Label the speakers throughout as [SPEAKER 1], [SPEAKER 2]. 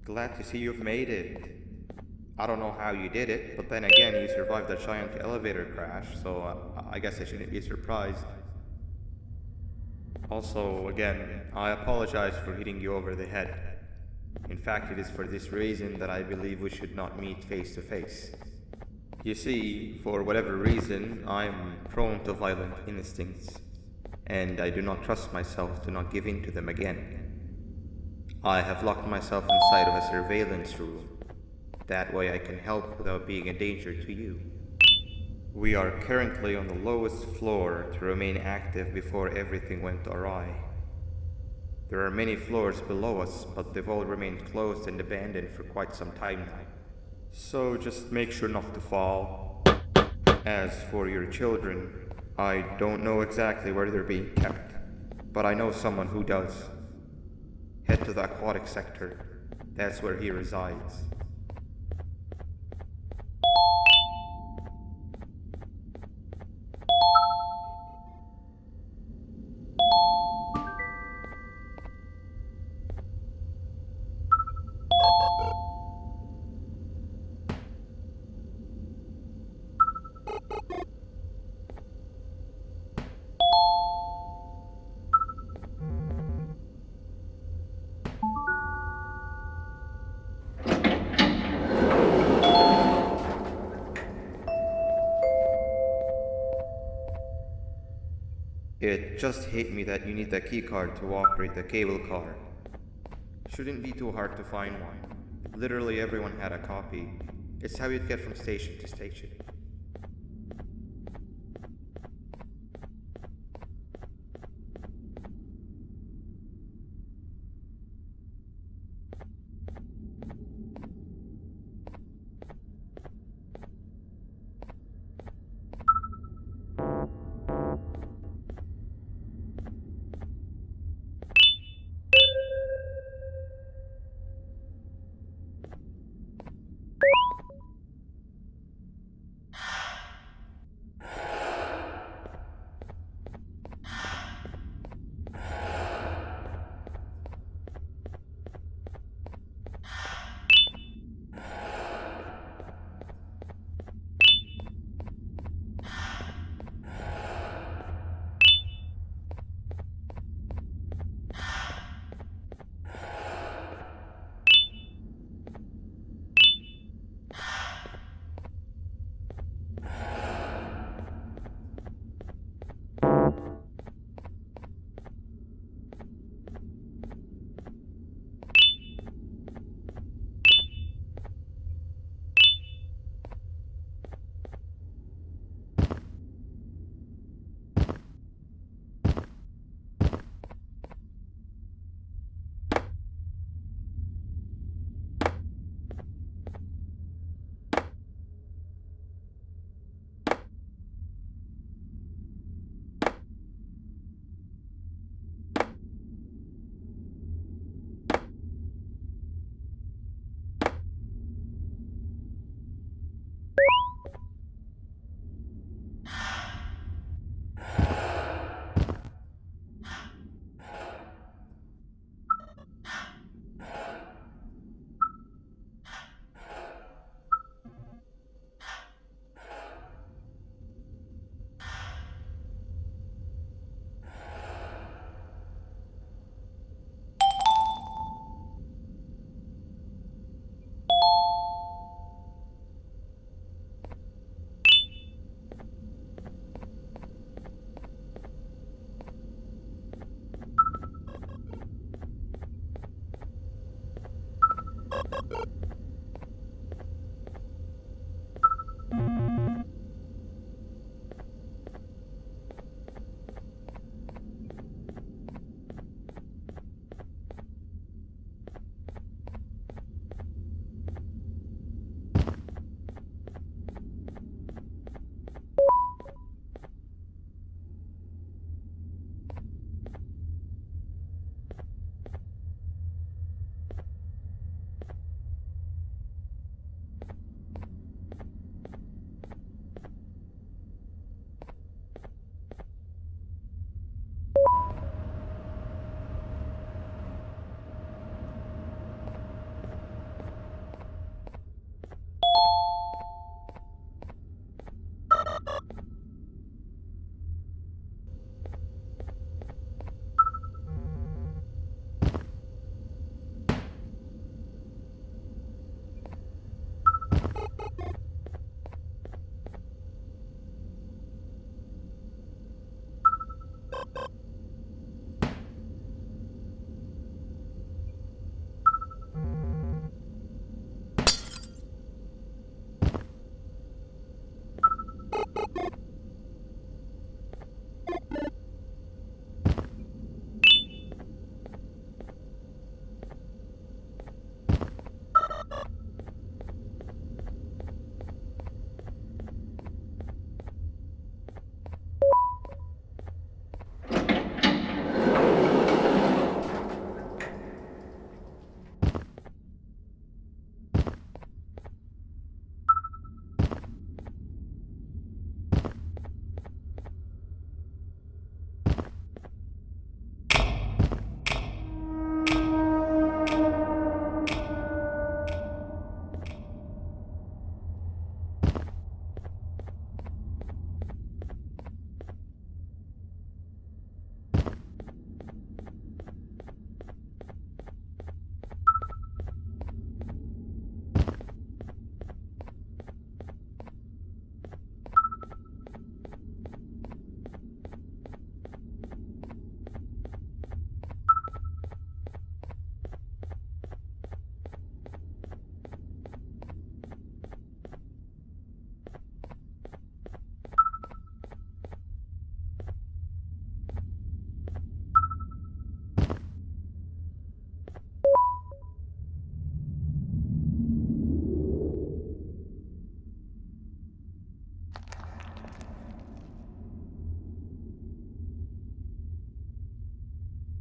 [SPEAKER 1] Glad to see you've made it. I don't know how you did it, but then again, you survived a giant elevator crash, so I guess I shouldn't be surprised. Also, again, I apologize for hitting you over the head. In fact, it is for this reason that I believe we should not meet face to face. You see, for whatever reason, I'm prone to violent instincts, and I do not trust myself to not give in to them again. I have locked myself inside of a surveillance room. That way I can help without being a danger to you. We are currently on the lowest floor to remain active before everything went awry. There are many floors below us, but they've all remained closed and abandoned for quite some time now. So just make sure not to fall. As for your children, I don't know exactly where they're being kept, but I know someone who does. Head to the aquatic sector. That's where he resides. It just hit me that you need the keycard to operate the cable car. Shouldn't be too hard to find one. Literally everyone had a copy. It's how you'd get from station to station.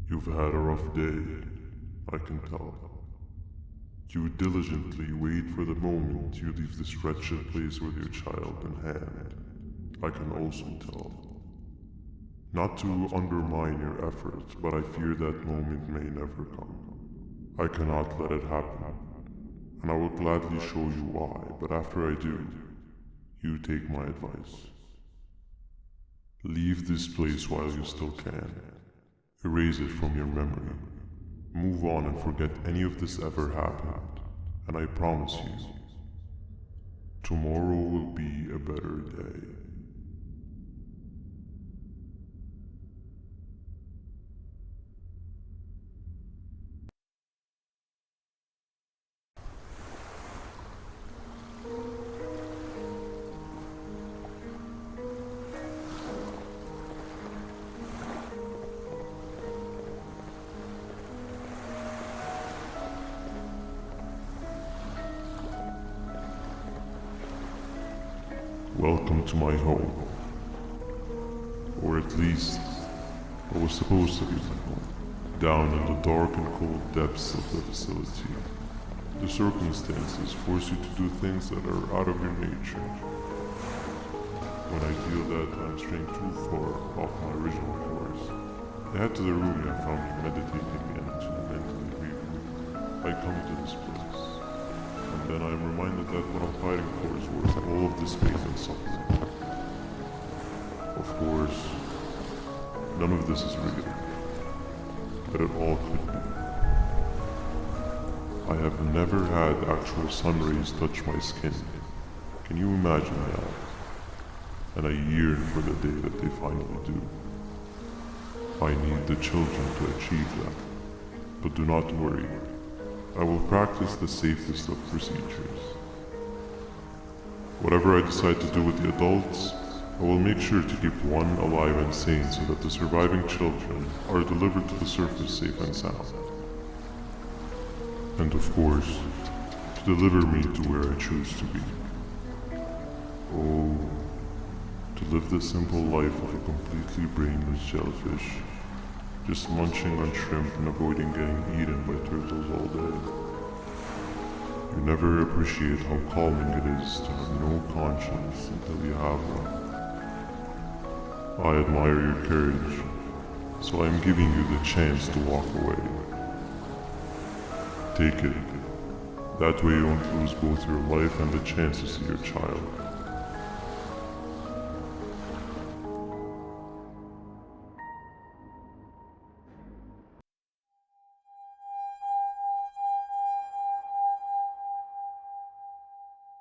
[SPEAKER 2] You've had a rough day, I can tell. You diligently wait for the moment you leave this wretched place with your child in hand. I can also tell. Not to undermine your efforts, but I fear that moment may never come. I cannot let it happen, and I will gladly show you why, but after I do, you take my advice. Leave this place while you still can. Erase it from your memory. Move on and forget any of this ever happened, and I promise you, tomorrow will be a better day. Welcome to my home. Or at least, what was supposed to be my home. Down in the dark and cold depths of the facility, the circumstances force you to do things that are out of your nature. When I feel that I'm straying too far off my original course, I head to the room I found me meditating in to mentally regroup. I come to this place, and then I am reminded that what I'm fighting for is worth all of this pain and suffering. Of course, none of this is real, but it all could be. I have never had actual sun rays touch my skin. Can you imagine that? And I yearn for the day that they finally do. I need the children to achieve that. But do not worry. I will practice the safest of procedures. Whatever I decide to do with the adults, I will make sure to keep one alive and sane so that the surviving children are delivered to the surface safe and sound. And of course, to deliver me to where I choose to be. Oh, to live the simple life of a completely brainless jellyfish, just munching on shrimp and avoiding getting eaten by turtles all day. You never appreciate how calming it is to have no conscience until you have one. I admire your courage, so I am giving you the chance to walk away. Take it. That way you won't lose both your life and the chance to see your child.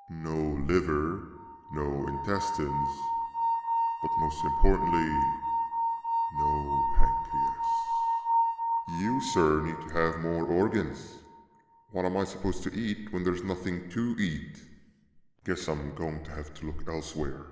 [SPEAKER 3] No liver, no intestines, but most importantly, no pancreas. You, sir, need to have more organs. What am I supposed to eat when there's nothing to eat? Guess I'm going to have to look elsewhere.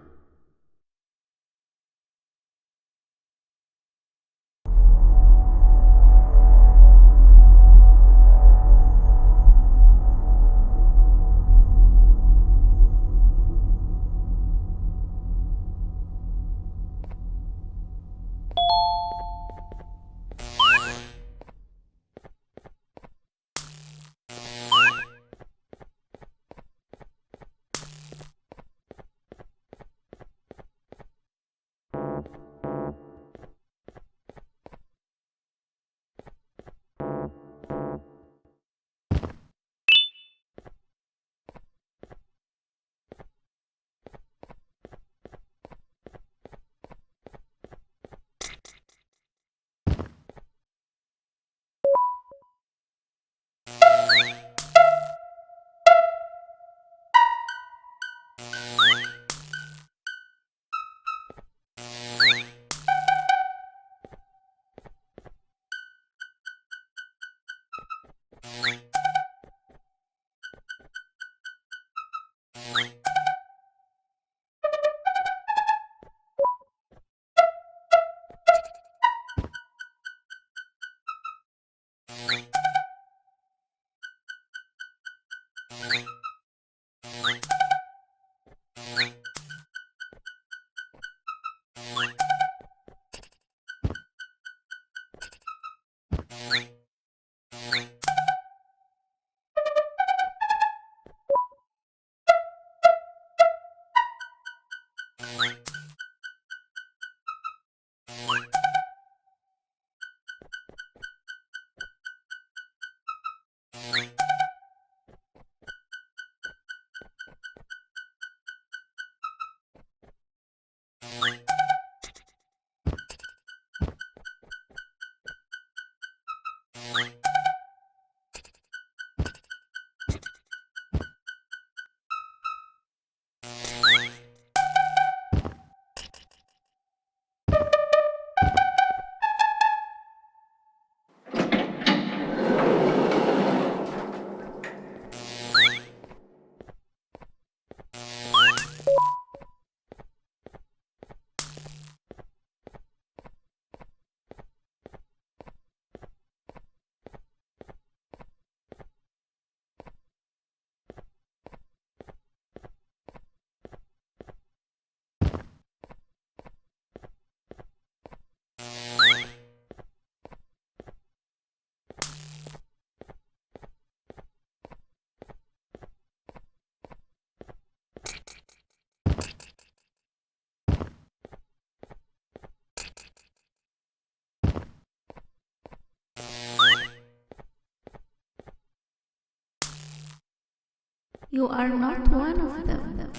[SPEAKER 4] You are not one of them.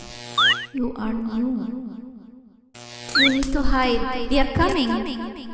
[SPEAKER 4] You are new. You need to hide. They are coming.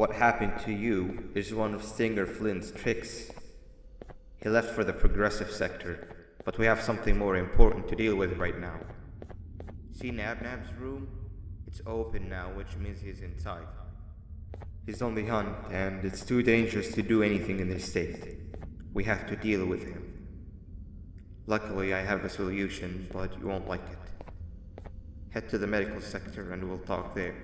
[SPEAKER 1] What happened to you is one of Stinger Flint's tricks. He left for the progressive sector, but we have something more important to deal with right now. See Nabnab's room? It's open now, which means he's inside. He's on the hunt, and it's too dangerous to do anything in this state. We have to deal with him. Luckily, I have a solution, but you won't like it. Head to the medical sector and we'll talk there.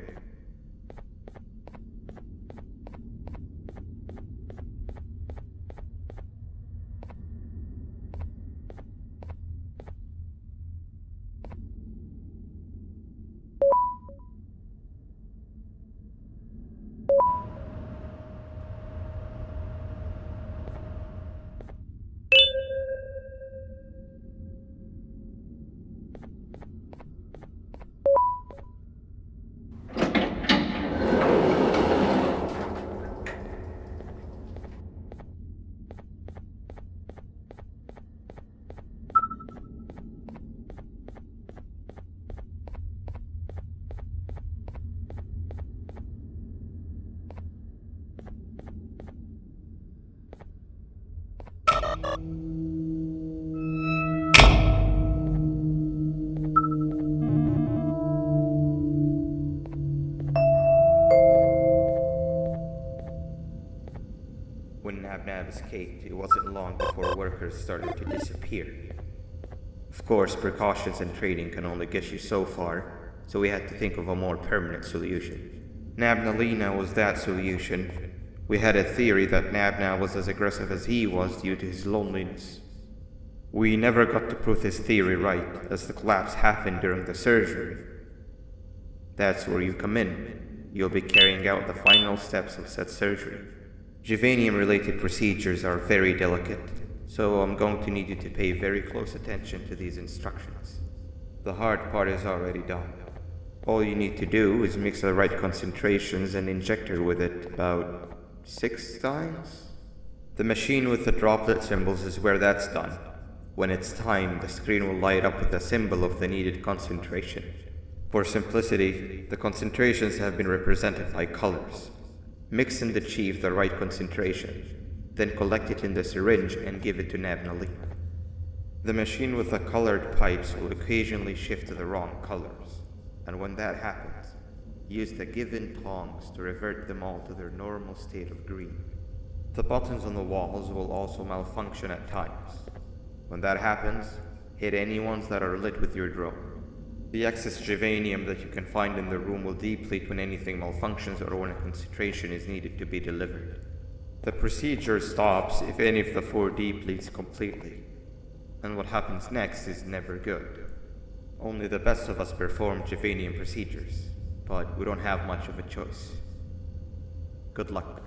[SPEAKER 1] escaped, it wasn't long before workers started to disappear. Of course, precautions and training can only get you so far, so we had to think of a more permanent solution. Nabnalina was that solution. We had a theory that Nabnab was as aggressive as he was due to his loneliness. We never got to prove this theory right, as the collapse happened during the surgery. That's where you come in. You'll be carrying out the final steps of said surgery. Juvanium-related procedures are very delicate, so I'm going to need you to pay very close attention to these instructions. The hard part is already done. All you need to do is mix the right concentrations and inject her with it about 6 times. The machine with the droplet symbols is where that's done. When it's time, the screen will light up with the symbol of the needed concentration. For simplicity, the concentrations have been represented by colors. Mix and achieve the right concentration, then collect it in the syringe and give it to Nabnali. The machine with the colored pipes will occasionally shift to the wrong colors, and when that happens, use the given tongs to revert them all to their normal state of green. The buttons on the walls will also malfunction at times. When that happens, hit any ones that are lit with your drone. The excess juvanium that you can find in the room will deplete when anything malfunctions or when a concentration is needed to be delivered. The procedure stops if any of the 4 depletes completely, and what happens next is never good. Only the best of us perform juvanium procedures, but we don't have much of a choice. Good luck.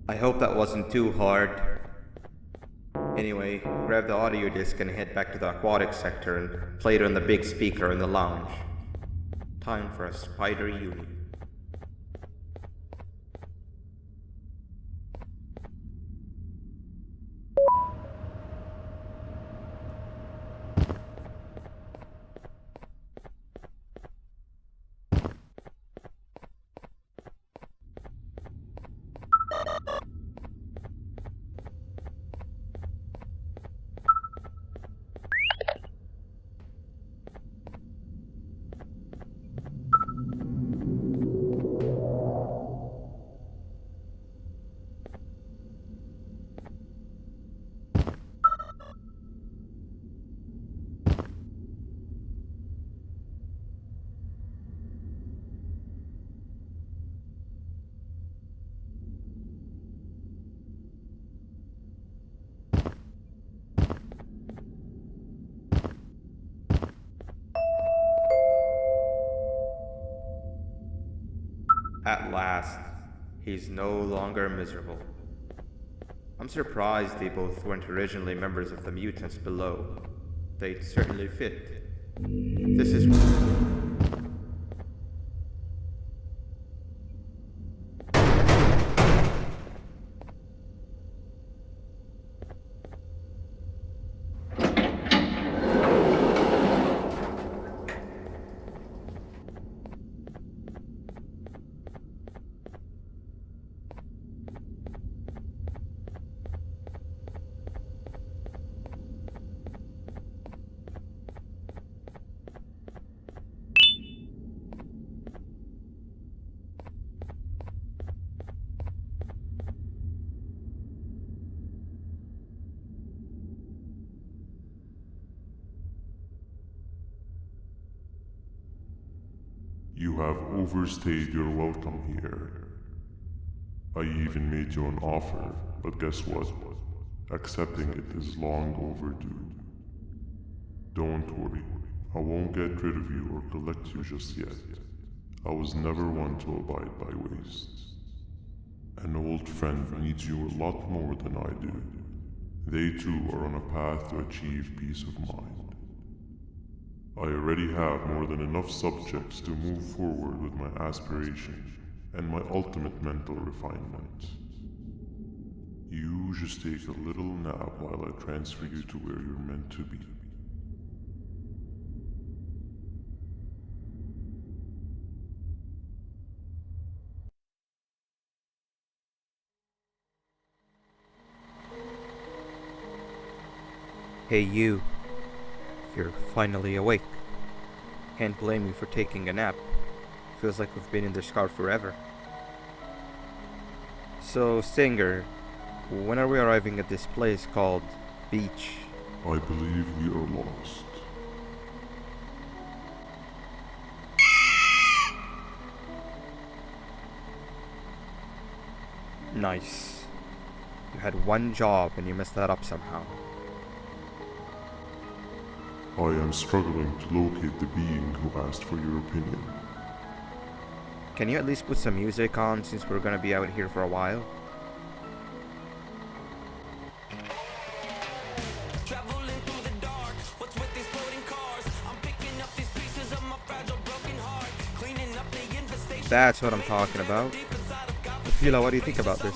[SPEAKER 1] I hope that wasn't too hard. Anyway, grab the audio disc and head back to the aquatic sector and play it on the big speaker in the lounge. Time for a spider uni. At last, he's no longer miserable. I'm surprised they both weren't originally members of the mutants below. They'd certainly fit. This is...
[SPEAKER 2] You have overstayed your welcome here. I even made you an offer, but guess what? Accepting it is long overdue. Don't worry, I won't get rid of you or collect you just yet. I was never one to abide by wastes. An old friend needs you a lot more than I do. They too are on a path to achieve peace of mind. I already have more than enough subjects to move forward with my aspiration and my ultimate mental refinement. You just take a little nap while I transfer you to where you're meant to be.
[SPEAKER 1] Hey you. You're finally awake. Can't blame you for taking a nap. Feels like we've been in this car forever. So, Singer, when are we arriving at this place called Beach?
[SPEAKER 2] I believe we are lost.
[SPEAKER 1] Nice. You had one job and you messed that up somehow.
[SPEAKER 2] I am struggling to locate the being who asked for your opinion.
[SPEAKER 1] Can you at least put some music on since we're gonna be out here for a while?
[SPEAKER 5] Traveling through the dark, what's with these floating cars? I'm picking up these pieces of my fragile broken heart, cleaning up the infestation.
[SPEAKER 1] That's what I'm talking about. Fila, what do you think about this?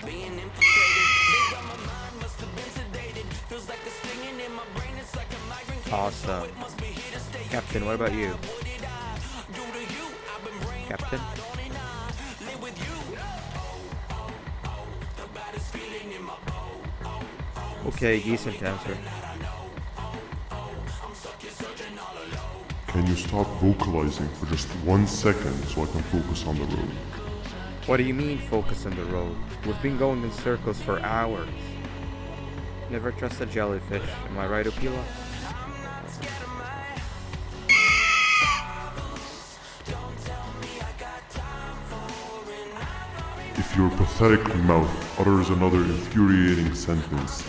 [SPEAKER 5] Being infiltrated, they got my mind, must have been sedated. Feels like a stinging in my brain, it's like a migraine.
[SPEAKER 1] Awesome.
[SPEAKER 5] Must be here to stay.
[SPEAKER 1] Captain, what about you?
[SPEAKER 5] What did I do to you? I've been brain
[SPEAKER 1] Captain?
[SPEAKER 5] on and I live with you. The baddest feeling in my
[SPEAKER 1] Okay, decent answer.
[SPEAKER 2] Can you stop vocalizing for just 1 second so I can focus on the road?
[SPEAKER 1] What do you mean focus on the road? We've been going in circles for hours. Never trust a jellyfish, am I right, Opila?
[SPEAKER 2] If your pathetic mouth utters another infuriating sentence,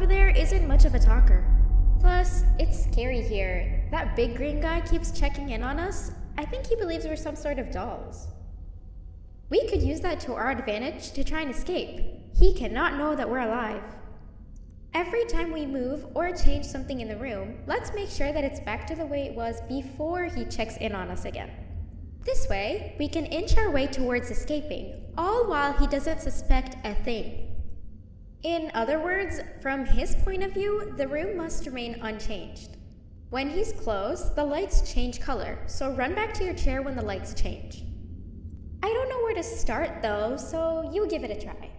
[SPEAKER 6] over there isn't much of a talker. Plus, it's scary here. That big green guy keeps checking in on us. I think he believes we're some sort of dolls. We could use that to our advantage to try and escape. He cannot know that we're alive. Every time we move or change something in the room, let's make sure that it's back to the way it was before he checks in on us again. This way, we can inch our way towards escaping, all while he doesn't suspect a thing. In other words, from his point of view, the room must remain unchanged. When he's close, the lights change color, so run back to your chair when the lights change. I don't know where to start though, so you give it a try.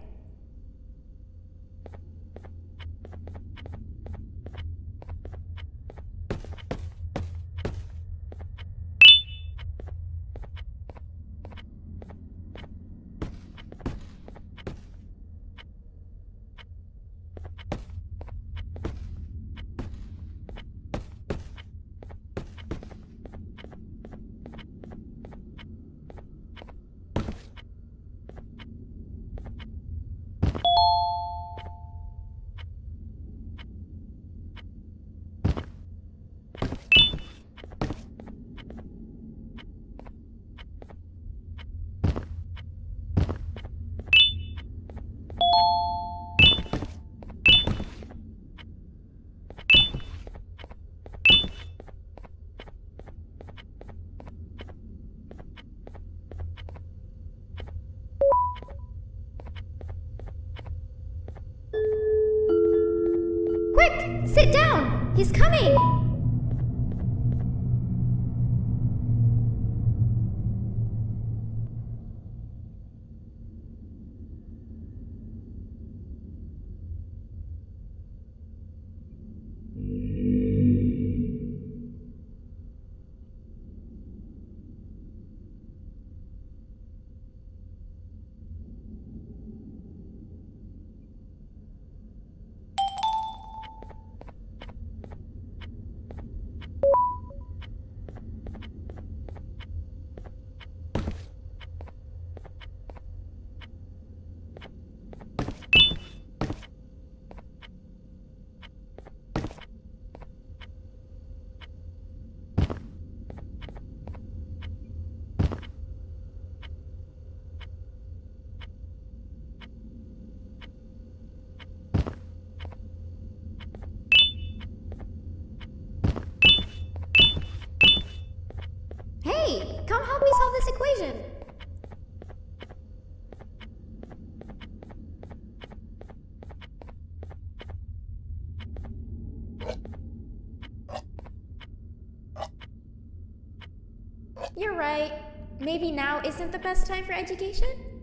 [SPEAKER 6] Quick! Sit down! He's coming! Hey, come help me solve this equation! You're right. Maybe now isn't the best time for education?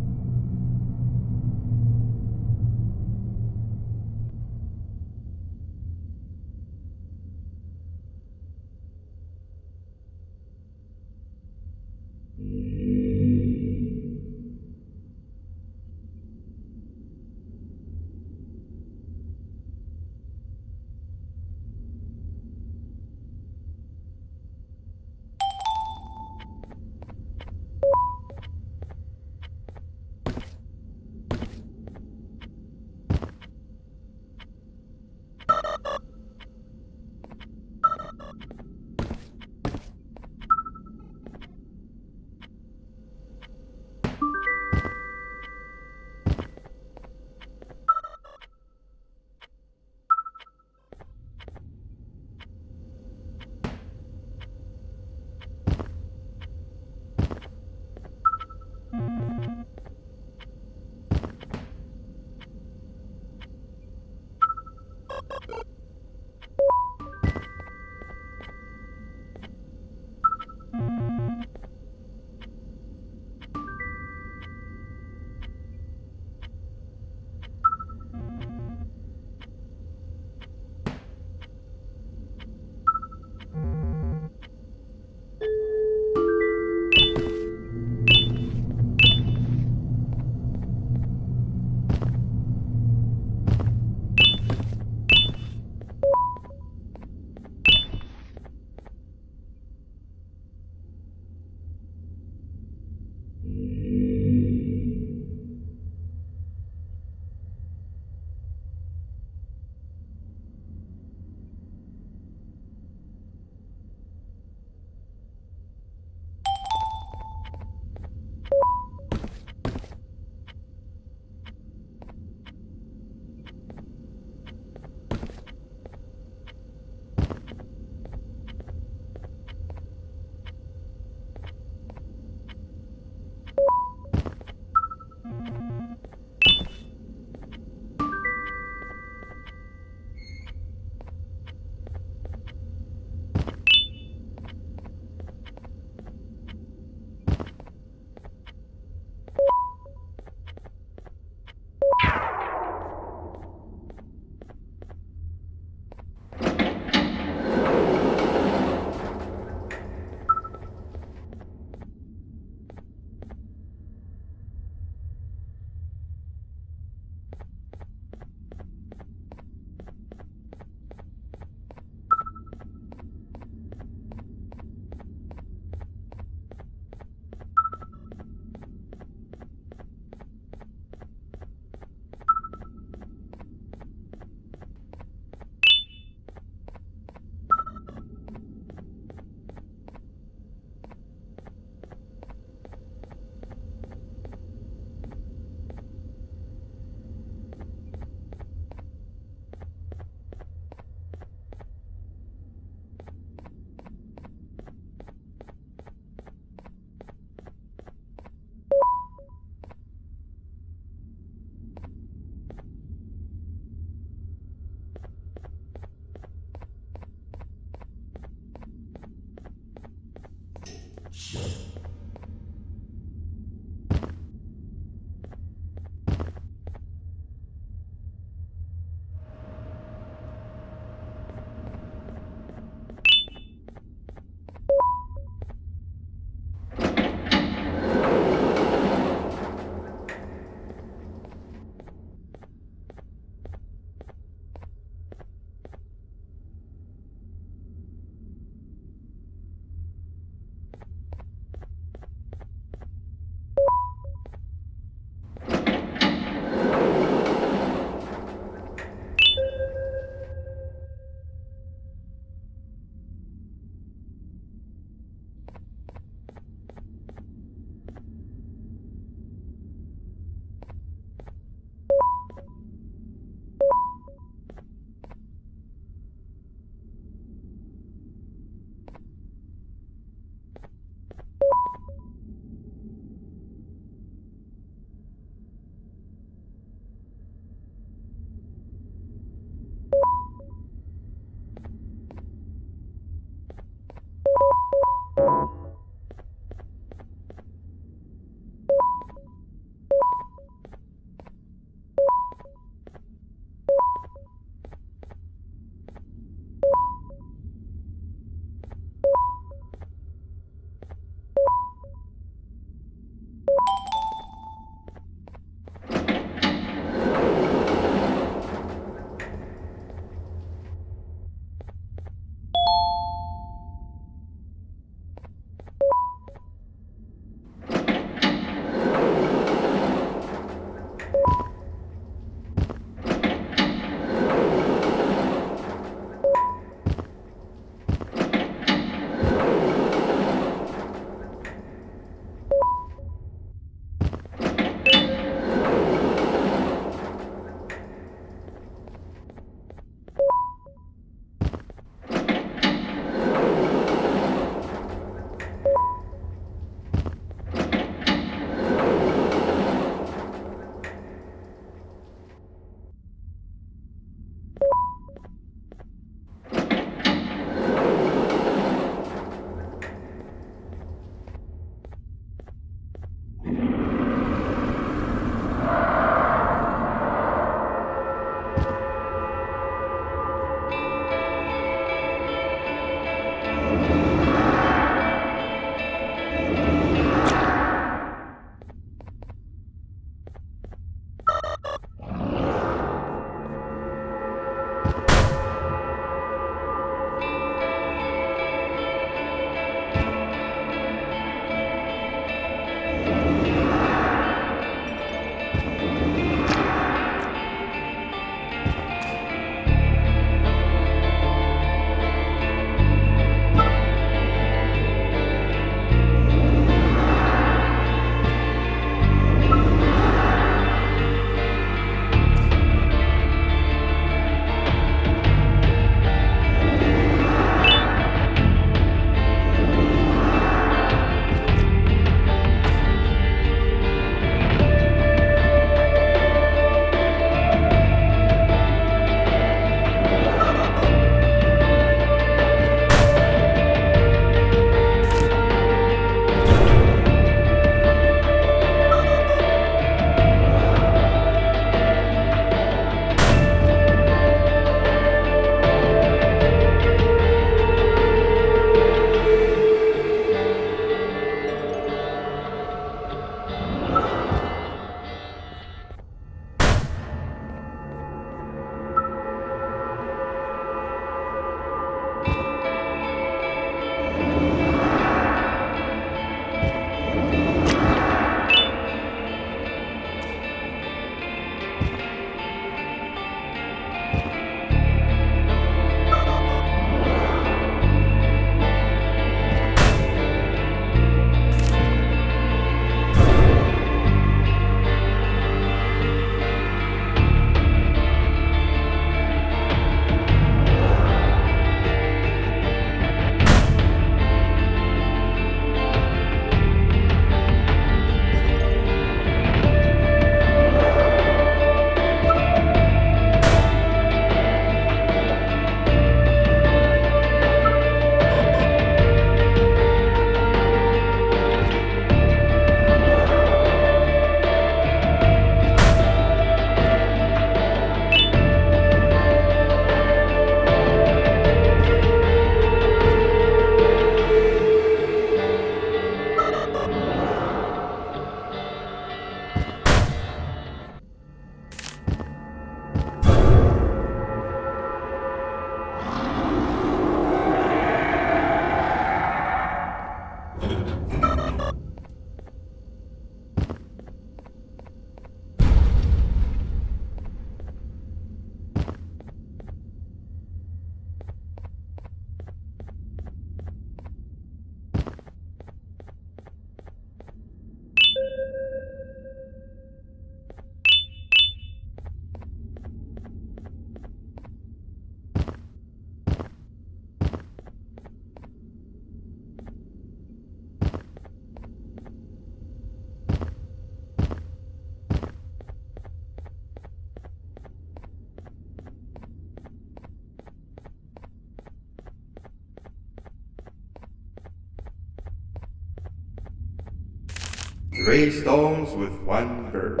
[SPEAKER 1] 3 stones with 1 bird.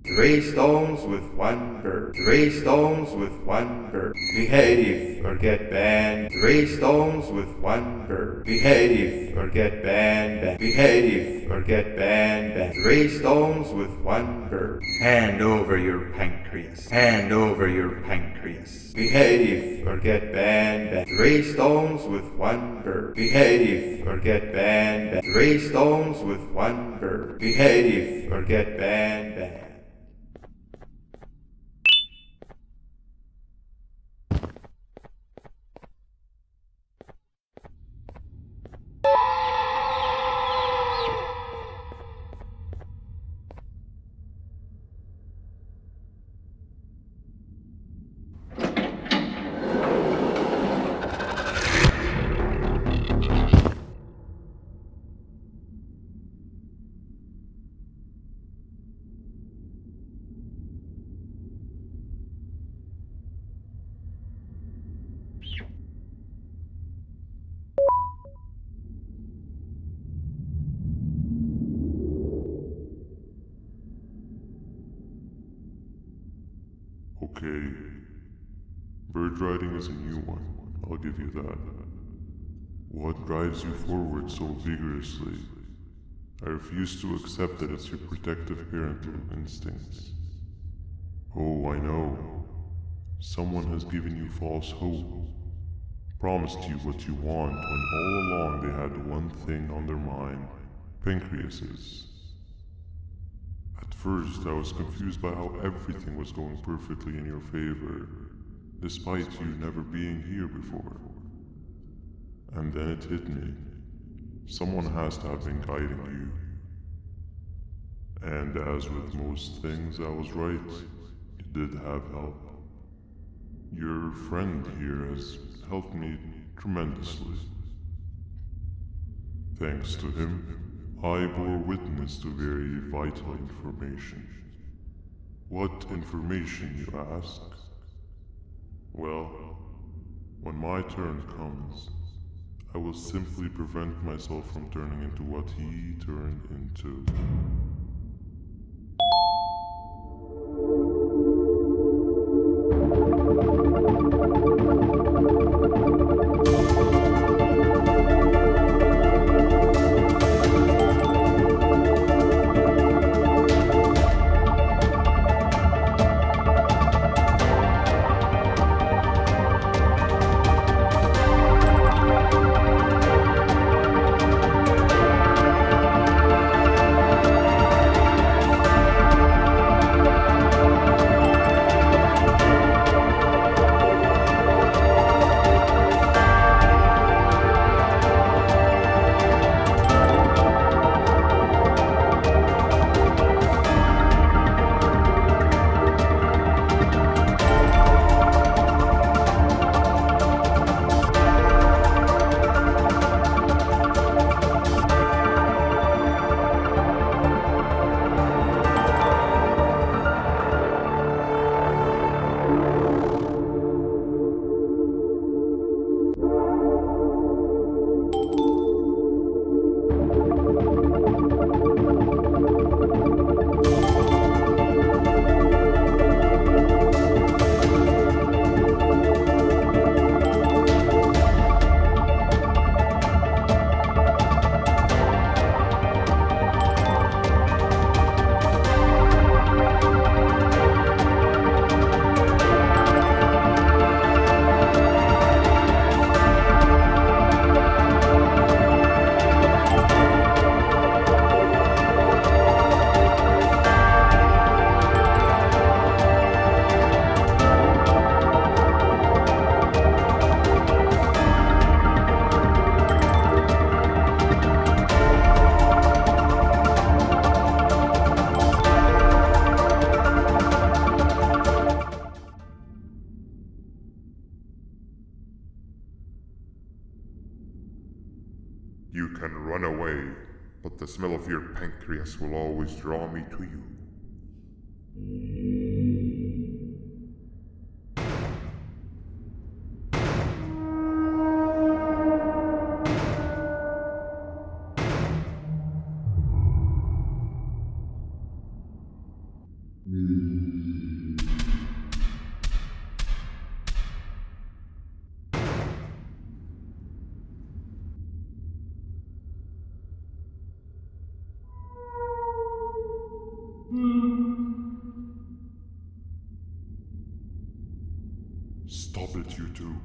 [SPEAKER 1] Three stones with 1 bird. 3 stones with 1 bird. Behave or get banned. 3 stones with 1 bird. Behave or get banned. Behave or get banned. 3 stones with 1 bird. Hand over your pancreas. Hand over your pancreas. Behave or get banned. 3 stones with 1 bird. Behave or get banned. 3 stones with 1 bird. Behave or get banned.
[SPEAKER 2] Okay. Bird riding is a new one, I'll give you that. What drives you forward so vigorously? I refuse to accept that it's your protective parental instincts. Oh, I know. Someone has given you false hope. Promised you what you want when all along they had one thing on their mind. Pancreases. At first, I was confused by how everything was going perfectly in your favor, despite you never being here before. And then it hit me. Someone has to have been guiding you. And as with most things, I was right. You did have help. Your friend here has helped me tremendously. Thanks to him, I bore witness to very vital information. What information, you ask? Well, when my turn comes, I will simply prevent myself from turning into what he turned into.
[SPEAKER 3] You can run away, but the smell of your pancreas will always draw me to you. Stop it, you two.